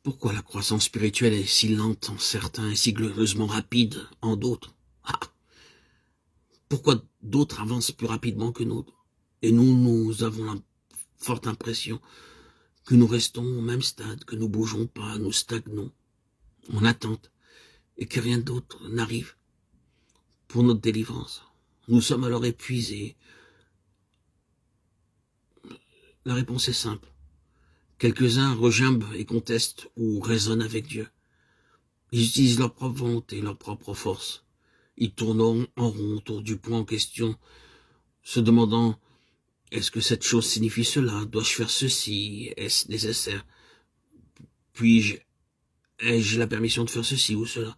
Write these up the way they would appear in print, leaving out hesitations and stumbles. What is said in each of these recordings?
Pourquoi la croissance spirituelle est si lente en certains et si glorieusement rapide en d'autres? Pourquoi d'autres avancent plus rapidement que nous? Et nous avons la forte impression que nous restons au même stade, que nous ne bougeons pas, nous stagnons, en attente, et que rien d'autre n'arrive pour notre délivrance. Nous sommes alors épuisés. La réponse est simple. Quelques-uns regimbent et contestent ou raisonnent avec Dieu. Ils utilisent leur propre volonté, leur propre force. Ils tournent en rond autour du point en question, se demandant: est-ce que cette chose signifie cela? Dois-je faire ceci? Est-ce nécessaire? Ai-je la permission de faire ceci ou cela?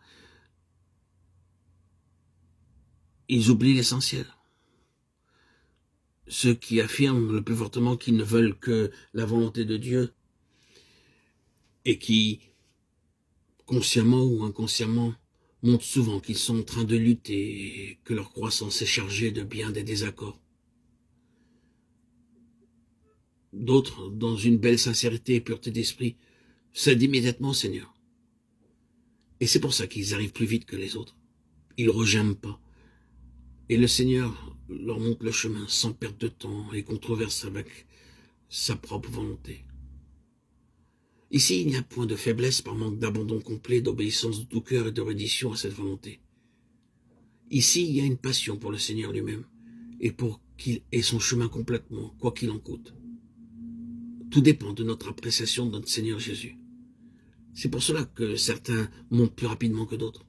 Ils oublient l'essentiel. Ceux qui affirment le plus fortement qu'ils ne veulent que la volonté de Dieu et qui, consciemment ou inconsciemment, montrent souvent qu'ils sont en train de lutter et que leur croissance est chargée de bien des désaccords. D'autres, dans une belle sincérité et pureté d'esprit, cèdent immédiatement, Seigneur. Et c'est pour ça qu'ils arrivent plus vite que les autres. Ils ne regiment pas. Et le Seigneur leur montre le chemin sans perte de temps et controverse avec sa propre volonté. Ici, il n'y a point de faiblesse par manque d'abandon complet, d'obéissance de tout cœur et de reddition à cette volonté. Ici, il y a une passion pour le Seigneur lui-même et pour qu'il ait son chemin complètement, quoi qu'il en coûte. Tout dépend de notre appréciation de notre Seigneur Jésus. C'est pour cela que certains montent plus rapidement que d'autres.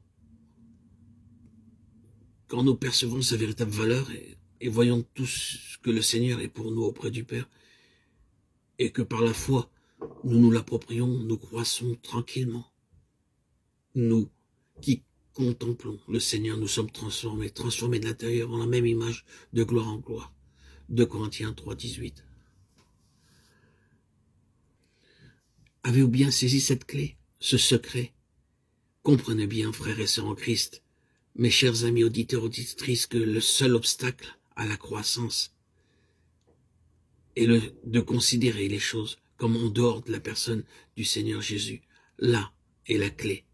Quand nous percevons sa véritable valeur et voyons tout ce que le Seigneur est pour nous auprès du Père, et que par la foi, nous nous l'approprions, nous croissons tranquillement. Nous qui contemplons le Seigneur, nous sommes transformés de l'intérieur en la même image de gloire en gloire. 2 Corinthiens 3, 18. Avez-vous bien saisi cette clé, ce secret? Comprenez bien, frères et sœurs en Christ, mes chers amis auditeurs, auditrices, que le seul obstacle à la croissance est de considérer les choses comme en dehors de la personne du Seigneur Jésus. Là est la clé.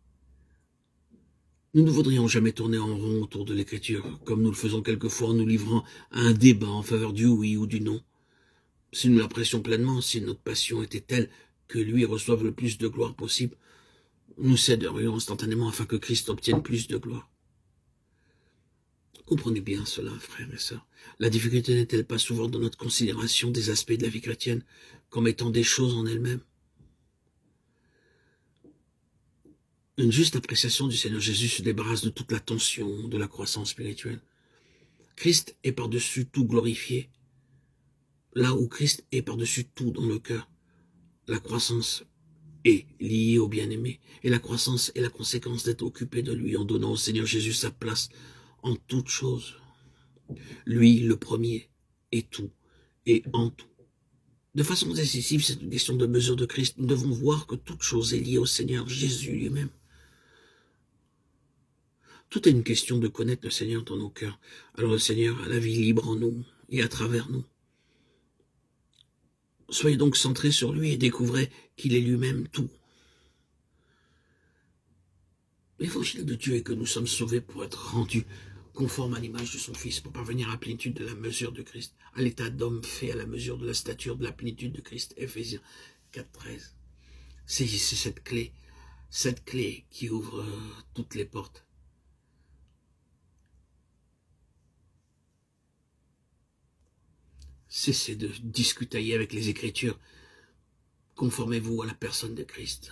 Nous ne voudrions jamais tourner en rond autour de l'écriture, comme nous le faisons quelquefois en nous livrant à un débat en faveur du oui ou du non. Si nous l'apprécions pleinement, si notre passion était telle que lui reçoive le plus de gloire possible, nous céderions instantanément afin que Christ obtienne plus de gloire. Comprenez bien cela, frères et sœurs. La difficulté n'est-elle pas souvent dans notre considération des aspects de la vie chrétienne comme étant des choses en elles-mêmes? Une juste appréciation du Seigneur Jésus se débarrasse de toute la tension de la croissance spirituelle. Christ est par-dessus tout glorifié. Là où Christ est par-dessus tout dans le cœur, la croissance est liée au bien-aimé. Et la croissance est la conséquence d'être occupé de lui en donnant au Seigneur Jésus sa place en toutes choses. Lui, le premier, est tout et en tout. De façon décisive, c'est une question de mesure de Christ. Nous devons voir que toute chose est liée au Seigneur Jésus lui-même. Tout est une question de connaître le Seigneur dans nos cœurs. Alors le Seigneur a la vie libre en nous et à travers nous. Soyez donc centrés sur lui et découvrez qu'il est lui-même tout. L'évangile de Dieu est que nous sommes sauvés pour être rendus conformes à l'image de son Fils, pour parvenir à la plénitude de la mesure de Christ, à l'état d'homme fait à la mesure de la stature de la plénitude de Christ. Éphésiens 4, 13. Saisissez cette clé qui ouvre toutes les portes. Cessez de discutailler avec les Écritures. Conformez-vous à la personne de Christ.